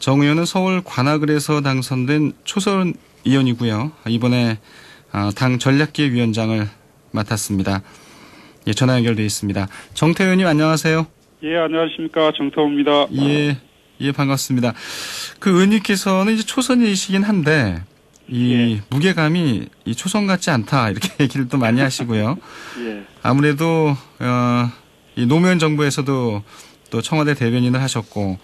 정 의원은 서울 관악을에서 당선된 초선 의원이고요. 이번에 당 전략기획위원장을 맡았습니다. 예, 전화 연결되어 있습니다. 정태 의원님 안녕하세요. 예, 안녕하십니까. 정태호입니다. 예, 반갑습니다. 그 의원님께서는 이제 초선이시긴 한데 이 무게감이 이 초선 같지 않다 이렇게 얘기를 또 많이 하시고요. 예. 아무래도 이 노무현 정부에서도 또 청와대 대변인을 하셨고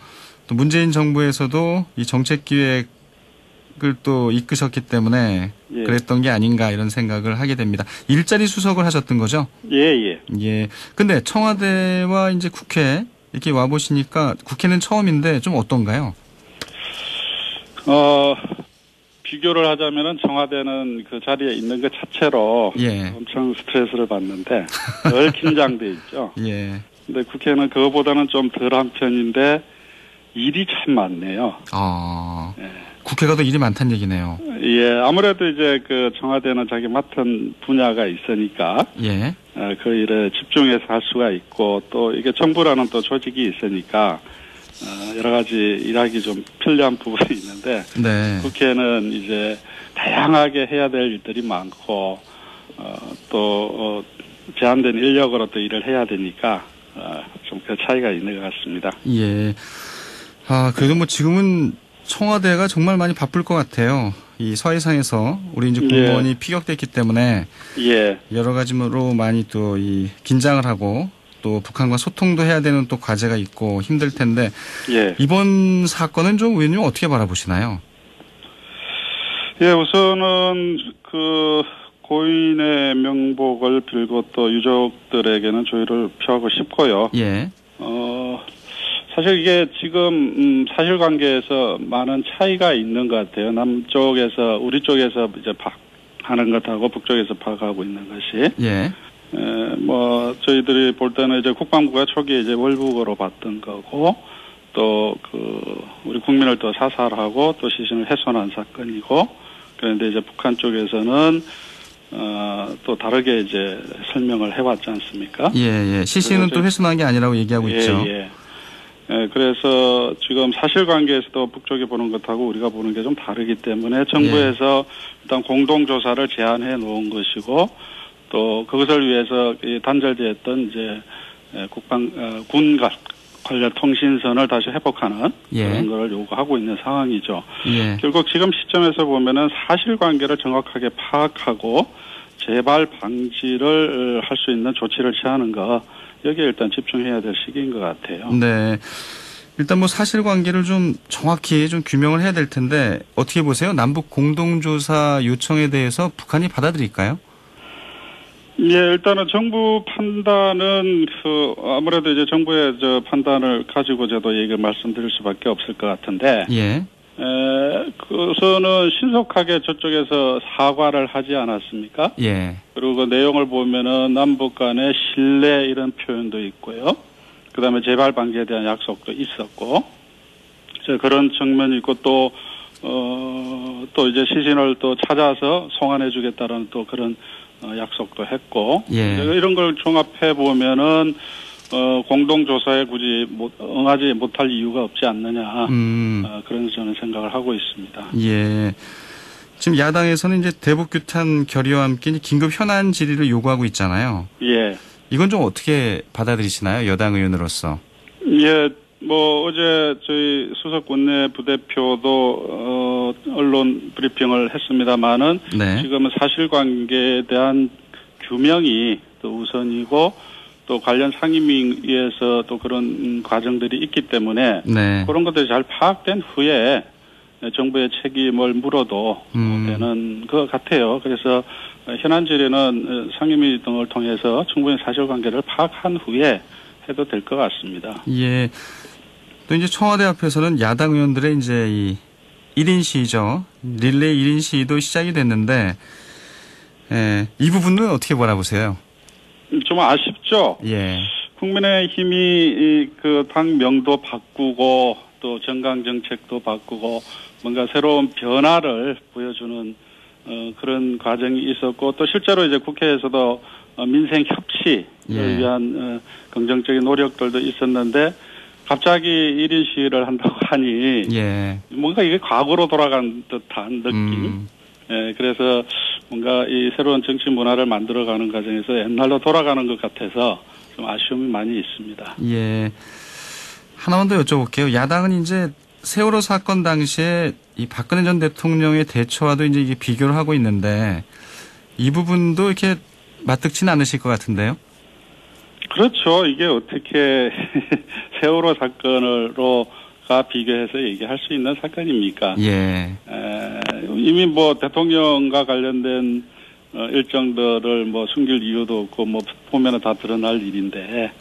또 문재인 정부에서도 이 정책기획을 또 이끄셨기 때문에 그랬던 게 아닌가 이런 생각을 하게 됩니다. 일자리 수석을 하셨던 거죠? 예. 근데 청와대와 이제 국회 이렇게 와 보시니까 국회는 처음인데 좀 어떤가요? 비교를 하자면은 청와대는 그 자리에 있는 것 자체로 엄청 스트레스를 받는데 늘 긴장돼 있죠. 근데 국회는 그거보다는 좀 덜한 편인데 일이 참 많네요. 국회가 더 일이 많다는 얘기네요. 예, 아무래도 이제 그 청와대는 자기 맡은 분야가 있으니까 그 일에 집중해서 할 수가 있고 또 이게 정부라는 또 조직이 있으니까 여러 가지 일하기 좀 편리한 부분이 있는데 국회는 이제 다양하게 해야 될 일들이 많고 또 제한된 인력으로 또 일을 해야 되니까 좀 그 차이가 있는 것 같습니다. 예. 그래도 뭐 지금은 청와대가 정말 많이 바쁠 것 같아요. 이 서해상에서 우리 이제 공무원이 피격됐기 때문에 여러 가지로 많이 또 이 긴장을 하고 또 북한과 소통도 해야 되는 또 과제가 있고 힘들 텐데 이번 사건은 좀 의원님 어떻게 바라보시나요? 예, 우선은 그 고인의 명복을 빌고 또 유족들에게는 조의를 표하고 싶고요. 사실 이게 지금 사실관계에서 많은 차이가 있는 것 같아요. 남쪽에서 우리 쪽에서 이제 파악하는 것하고 북쪽에서 파악하고 있는 것이. 뭐 저희들이 볼 때는 이제 국방부가 초기에 이제 월북으로 봤던 거고 또 그 우리 국민을 또 사살하고 또 시신을 훼손한 사건이고 그런데 이제 북한 쪽에서는 또 다르게 이제 설명을 해왔지 않습니까? 시신은 또 훼손한 게 아니라고 얘기하고 있죠. 그래서 지금 사실관계에서도 북쪽이 보는 것하고 우리가 보는 게 좀 다르기 때문에 정부에서 일단 공동조사를 제안해 놓은 것이고 또 그것을 위해서 단절되었던 이제 군과 관련 통신선을 다시 회복하는 그런 걸 요구하고 있는 상황이죠. 결국 지금 시점에서 보면은 사실관계를 정확하게 파악하고 재발 방지를 할 수 있는 조치를 취하는 거 여기에 일단 집중해야 될 시기인 것 같아요. 일단 뭐 사실관계를 좀 정확히 좀 규명을 해야 될 텐데 어떻게 보세요? 남북 공동조사 요청에 대해서 북한이 받아들일까요? 일단은 정부 판단은 아무래도 이제 정부의 판단을 가지고 저도 얘기를 말씀드릴 수밖에 없을 것 같은데. 그것은 신속하게 저쪽에서 사과를 하지 않았습니까? 그리고 그 내용을 보면은 남북 간의 신뢰 이런 표현도 있고요. 그 다음에 재발 방지에 대한 약속도 있었고, 그런 측면이 있고 또 이제 시신을 또 찾아서 송환해 주겠다라는 또 그런 약속도 했고, 이런 걸 종합해 보면은 공동조사에 굳이 응하지 못할 이유가 없지 않느냐. 그런 저는 생각을 하고 있습니다. 지금 야당에서는 이제 대북규탄 결의와 함께 긴급 현안 질의를 요구하고 있잖아요. 이건 좀 어떻게 받아들이시나요? 여당 의원으로서. 뭐 어제 저희 수석 원내 부대표도 언론 브리핑을 했습니다마는 지금은 사실관계에 대한 규명이 또 우선이고 또 관련 상임위에서 또 그런 과정들이 있기 때문에 그런 것들이 잘 파악된 후에 정부의 책임을 물어도 되는 것 같아요. 그래서 현안 질의는 상임위 등을 통해서 충분히 사실관계를 파악한 후에 해도 될 것 같습니다. 또 이제 청와대 앞에서는 야당 의원들의 이제 이 1인 시위죠. 릴레이 1인 시위도 시작이 됐는데 이 부분은 어떻게 바라보세요? 좀 아쉽죠. 국민의힘이 그 당명도 바꾸고 또 정강 정책도 바꾸고 뭔가 새로운 변화를 보여주는 그런 과정이 있었고 또 실제로 이제 국회에서도 민생 협치를 위한 긍정적인 노력들도 있었는데 갑자기 1인 시위를 한다고 하니 예. 뭔가 이게 과거로 돌아간 듯한 느낌. 예, 그래서 뭔가 이 새로운 정치 문화를 만들어가는 과정에서 옛날로 돌아가는 것 같아서 좀 아쉬움이 많이 있습니다. 예. 하나만 더 여쭤볼게요. 야당은 이제 세월호 사건 당시에 이 박근혜 전 대통령의 대처와도 이제 이게 비교를 하고 있는데 이 부분도 이렇게 맞득치는 않으실 것 같은데요? 그렇죠. 이게 어떻게 세월호 사건으로가 비교해서 얘기할 수 있는 사건입니까? 예. 이미 뭐 대통령과 관련된 일정들을 뭐 숨길 이유도 없고 뭐 보면은 다 드러날 일인데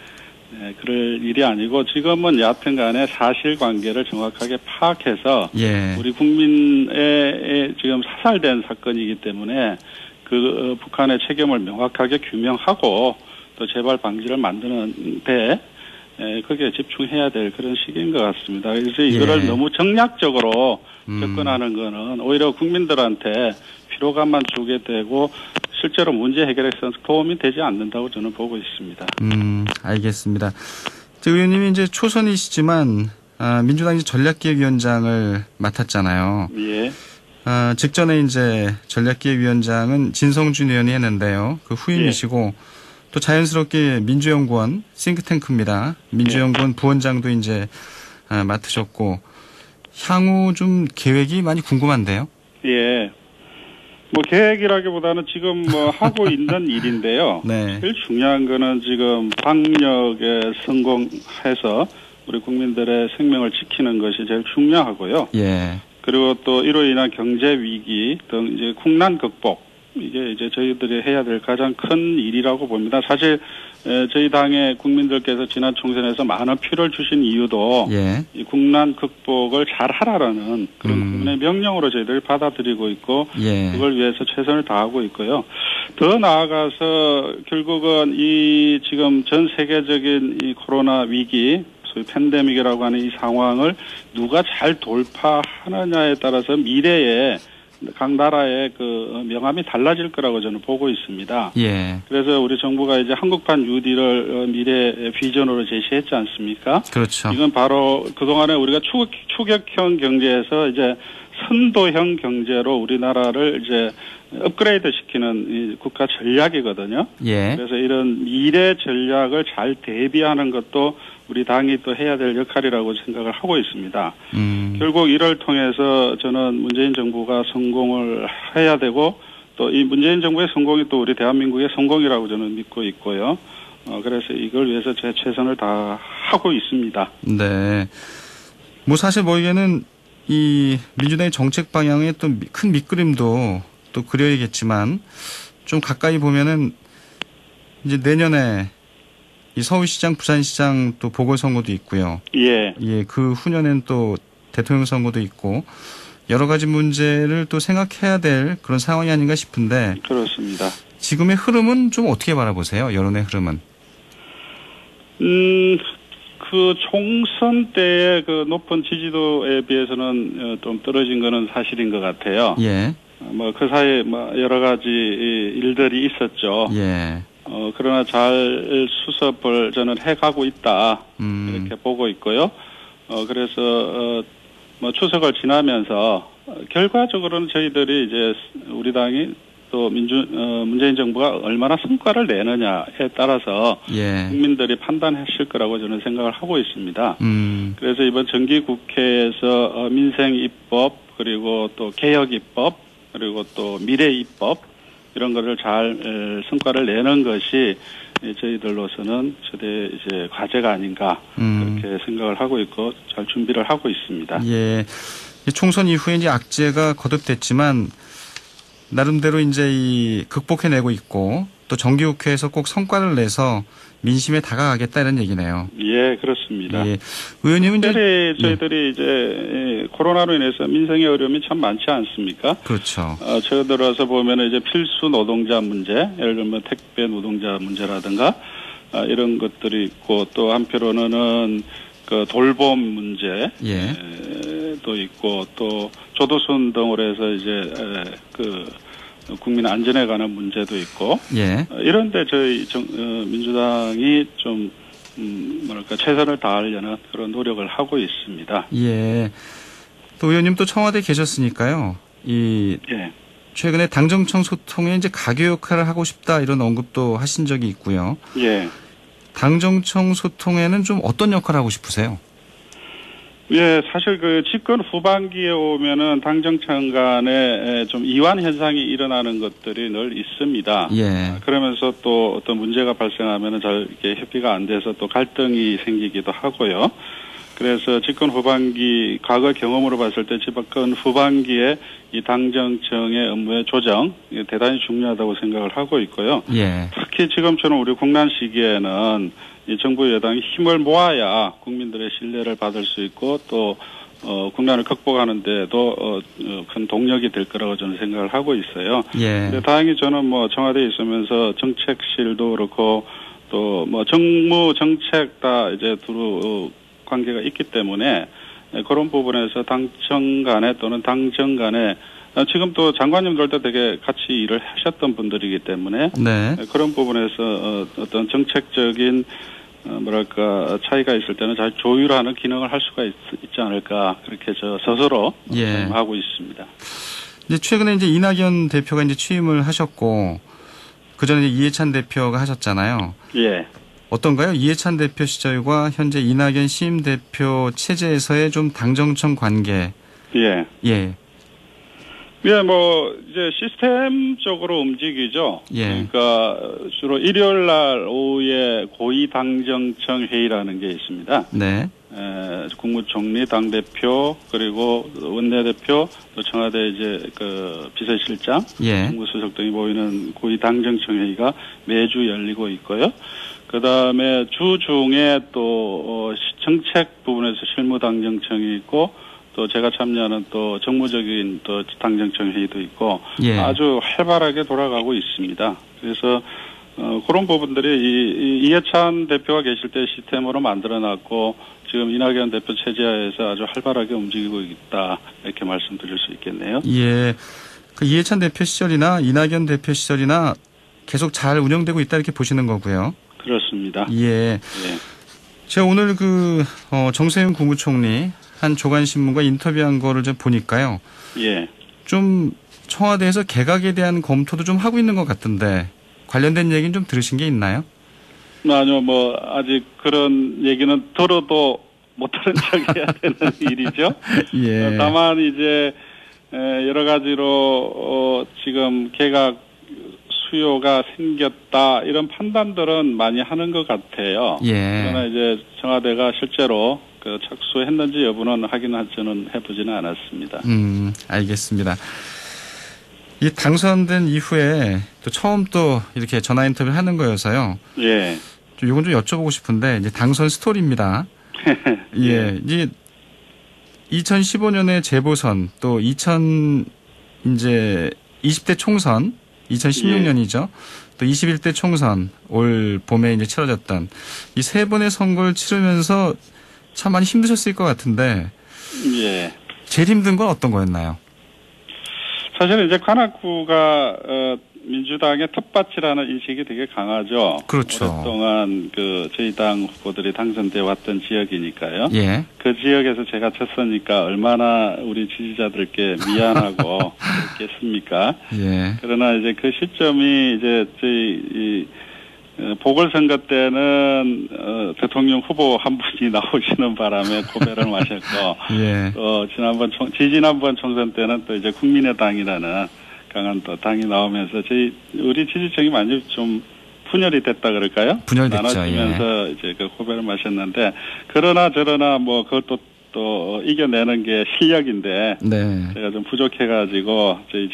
그럴 일이 아니고 지금은 여하튼 간에 사실관계를 정확하게 파악해서 예. 우리 국민의 지금 사살된 사건이기 때문에 그 북한의 책임을 명확하게 규명하고 또 재발 방지를 만드는 데 거기에 집중해야 될 그런 시기인 것 같습니다. 그래서 이거를 너무 정략적으로 접근하는 거는 오히려 국민들한테 피로감만 주게 되고 실제로 문제 해결에 있어서 도움이 되지 않는다고 저는 보고 있습니다. 알겠습니다. 의원님이 이제 초선이시지만 민주당 전략기획위원장을 맡았잖아요. 예. 직전에 이제 전략기획위원장은 진성준 의원이 했는데요. 그 후임이시고 또 자연스럽게 민주연구원 싱크탱크입니다. 민주연구원 부원장도 이제 맡으셨고 향후 좀 계획이 많이 궁금한데요. 예. 뭐 계획이라기보다는 지금 뭐 하고 있는 일인데요. 네. 제일 중요한 거는 지금 방역에 성공해서 우리 국민들의 생명을 지키는 것이 제일 중요하고요. 예. 그리고 또 이로 인한 경제 위기 등 이제 국난 극복 이게 이제 저희들이 해야 될 가장 큰 일이라고 봅니다. 사실 저희 당의 국민들께서 지난 총선에서 많은 표를 주신 이유도 이 국난 극복을 잘 하라라는 그런 국민의 명령으로 저희들이 받아들이고 있고 그걸 위해서 최선을 다하고 있고요. 더 나아가서 결국은 이 지금 전 세계적인 이 코로나 위기 소위 팬데믹이라고 하는 이 상황을 누가 잘 돌파하느냐에 따라서 미래에 각 나라의 그 명암이 달라질 거라고 저는 보고 있습니다. 예. 그래서 우리 정부가 이제 한국판 뉴딜을 미래 비전으로 제시했지 않습니까? 그렇죠. 이건 바로 그동안에 우리가 추격형 경제에서 이제 선도형 경제로 우리나라를 이제 업그레이드 시키는 이 국가 전략이거든요. 예. 그래서 이런 미래 전략을 잘 대비하는 것도 우리 당이 또 해야 될 역할이라고 생각을 하고 있습니다. 결국 이를 통해서 저는 문재인 정부가 성공을 해야 되고 또 이 문재인 정부의 성공이 또 우리 대한민국의 성공이라고 저는 믿고 있고요. 그래서 이걸 위해서 제 최선을 다하고 있습니다. 네. 뭐 사실 이게는 이 민주당의 정책 방향에 또 큰 밑그림도 또 그려야겠지만 좀 가까이 보면은 이제 내년에 이 서울시장, 부산시장 또 보궐선거도 있고요. 예. 예, 그 후년엔 또 대통령 선거도 있고 여러 가지 문제를 또 생각해야 될 그런 상황이 아닌가 싶은데. 그렇습니다. 지금의 흐름은 좀 어떻게 바라보세요? 여론의 흐름은? 그 총선 때의 그 높은 지지도에 비해서는 좀 떨어진 거는 사실인 것 같아요. 예. 뭐 그 사이에 뭐 여러 가지 일들이 있었죠. 예. 그러나 잘 수습을 저는 해가고 있다. 이렇게 보고 있고요. 그래서, 뭐 추석을 지나면서 결과적으로는 저희들이 이제 우리 당이 또 문재인 정부가 얼마나 성과를 내느냐에 따라서 국민들이 판단하실 거라고 저는 생각을 하고 있습니다. 그래서 이번 정기국회에서 민생 입법 그리고 또 개혁 입법 그리고 또 미래 입법 이런 거를 잘 성과를 내는 것이 저희들로서는 최대 이제 과제가 아닌가 그렇게 생각을 하고 있고 잘 준비를 하고 있습니다. 예, 총선 이후에 이제 악재가 거듭됐지만 나름대로 이제 이 극복해내고 있고 또 정기국회에서 꼭 성과를 내서 민심에 다가가겠다 이런 얘기네요. 예, 그렇습니다. 예. 의원님은 이제 저희들이 이제 코로나로 인해서 민생의 어려움이 참 많지 않습니까? 그렇죠. 최근 들어서 보면 이제 필수 노동자 문제, 예를 들면 택배 노동자 문제라든가 이런 것들이 있고 또 한편으로는 그 돌봄 문제 도 있고 또 조두순 등으로 해서 이제 그 국민 안전에 관한 문제도 있고 이런데 저희 민주당이 좀 뭐랄까 최선을 다하려는 그런 노력을 하고 있습니다. 예. 또 의원님 또 청와대에 계셨으니까요. 예. 최근에 당정청 소통에 이제 가교 역할을 하고 싶다 이런 언급도 하신 적이 있고요. 예. 당정청 소통에는 좀 어떤 역할을 하고 싶으세요? 예, 사실 그 집권 후반기에 오면은 당정청 간에 좀 이완 현상이 일어나는 것들이 늘 있습니다. 예. 그러면서 또 어떤 문제가 발생하면은 잘 이렇게 협의가 안 돼서 또 갈등이 생기기도 하고요. 그래서 집권 후반기 과거 경험으로 봤을 때 집권 후반기에 이 당정청의 업무의 조정 이게 대단히 중요하다고 생각을 하고 있고요. 예. 특히 지금처럼 우리 국난 시기에는 이 정부 여당이 힘을 모아야 국민들의 신뢰를 받을 수 있고 또 국난을 극복하는 데도 큰 동력이 될 거라고 저는 생각을 하고 있어요. 예. 근데 다행히 저는 뭐 청와대에 있으면서 정책실도 그렇고 또 뭐 정무 정책 다 이제 두루 관계가 있기 때문에 그런 부분에서 당청 간에 또는 당정 간에 지금 또 장관님들도 되게 같이 일을 하셨던 분들이기 때문에 네. 그런 부분에서 어떤 정책적인 뭐랄까 차이가 있을 때는 잘 조율하는 기능을 할 수가 있지 않을까 그렇게 저 스스로 하고 있습니다. 이제 최근에 이제 이낙연 대표가 이제 취임을 하셨고 그 전에 이해찬 대표가 하셨잖아요. 예. 어떤가요? 이해찬 대표 시절과 현재 이낙연 신임 대표 체제에서의 좀 당정청 관계. 예. 예. 예, 뭐 이제 시스템적으로 움직이죠. 예. 그러니까 주로 일요일 날 오후에 고위 당정청 회의라는 게 있습니다. 네. 국무총리, 당대표, 그리고 원내대표, 또 청와대 이제 그 비서실장, 예. 정무수석 등이 모이는 고위 당정청 회의가 매주 열리고 있고요. 그 다음에 주 중에 또 정책 부분에서 실무당정청이 있고 또 제가 참여하는 또 정무적인 또 당정청 회의도 있고 예. 아주 활발하게 돌아가고 있습니다. 그래서 그런 부분들이 이해찬 대표가 계실 때 시스템으로 만들어놨고 지금 이낙연 대표 체제하에서 아주 활발하게 움직이고 있다 이렇게 말씀드릴 수 있겠네요. 예, 그 이해찬 대표 시절이나 이낙연 대표 시절이나 계속 잘 운영되고 있다 이렇게 보시는 거고요. 그렇습니다. 예. 예. 제가 오늘 그 정세윤 국무총리 한 조간신문과 인터뷰한 거를 좀 보니까요. 예. 좀 청와대에서 개각에 대한 검토도 좀 하고 있는 것 같은데 관련된 얘기는 좀 들으신 게 있나요? 아니요, 뭐 아직 그런 얘기는 들어도 못 들은 척해야 되는 일이죠. 예. 다만 이제 여러 가지로 지금 개각 수요가 생겼다 이런 판단들은 많이 하는 것 같아요. 예. 그러나 이제 청와대가 실제로 그 착수했는지 여부는 저는 해보지는 않았습니다. 알겠습니다. 이 당선된 이후에 또 처음 또 이렇게 전화 인터뷰를 하는 거여서요. 예. 이건 좀 여쭤보고 싶은데 이제 당선 스토리입니다. 예. 이제 2015년에 재보선 또 이제 20대 총선 2016년이죠. 또 21대 총선 올 봄에 이제 치러졌던 이 세 번의 선거를 치르면서 참 많이 힘드셨을 것 같은데. 예. 제일 힘든 건 어떤 거였나요? 사실은 이제 관악구가 민주당의 텃밭이라는 인식이 되게 강하죠. 그렇죠. 오랫동안 그 저희 당 후보들이 당선돼 왔던 지역이니까요. 예. 그 지역에서 제가 쳤으니까 얼마나 우리 지지자들께 미안하고 그렇겠습니까? 예. 그러나 이제 그 시점이 이제 저희 보궐선거 때는 대통령 후보 한 분이 나오시는 바람에 고배를 마셨고, 예. 또 지지난번 총선 때는 또 이제 국민의당이라는 강한 또 당이 나오면서 우리 지지층이 많이 좀 분열이 됐다 그럴까요? 분열됐죠. 나눠지면서 이제 그 고배를 마셨는데 그러나 저러나 뭐 그것도 또 이겨내는 게 실력인데 네. 제가 좀 부족해가지고 저희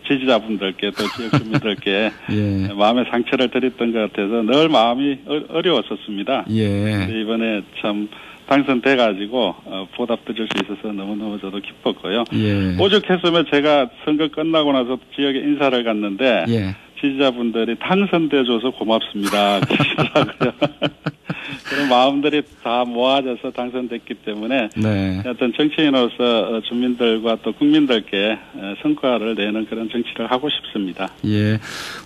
지지자분들께 또 지역 주민들께 예. 마음의 상처를 드렸던 것 같아서 늘 마음이 어려웠었습니다. 예. 이번에 참 당선돼가지고 보답드릴 수 있어서 너무너무 저도 기뻤고요. 예. 오죽했으면 제가 선거 끝나고 나서 지역에 인사를 갔는데 예. 지지자분들이 당선돼줘서 고맙습니다. 그러시더라고요. 그런 마음들이 다 모아져서 당선됐기 때문에 네. 어떤 정치인으로서 주민들과 또 국민들께 성과를 내는 그런 정치를 하고 싶습니다. 예,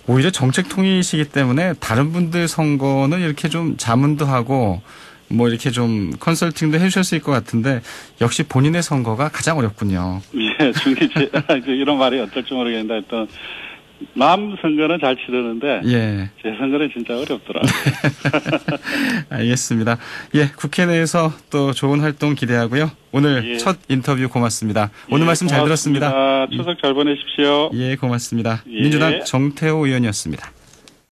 오히려 정책통이시기 때문에 다른 분들 선거는 이렇게 좀 자문도 하고 뭐 이렇게 좀 컨설팅도 해주셨을 것 같은데 역시 본인의 선거가 가장 어렵군요. 예, 이런 말이 어떨지 모르겠는데 또 남 선거는 잘 치르는데 예. 제 선거는 진짜 어렵더라고요. 알겠습니다. 예, 국회 내에서 또 좋은 활동 기대하고요. 오늘 예. 첫 인터뷰 고맙습니다. 오늘 말씀 잘 들었습니다. 추석 잘 보내십시오. 예, 고맙습니다. 민주당 정태호 의원이었습니다.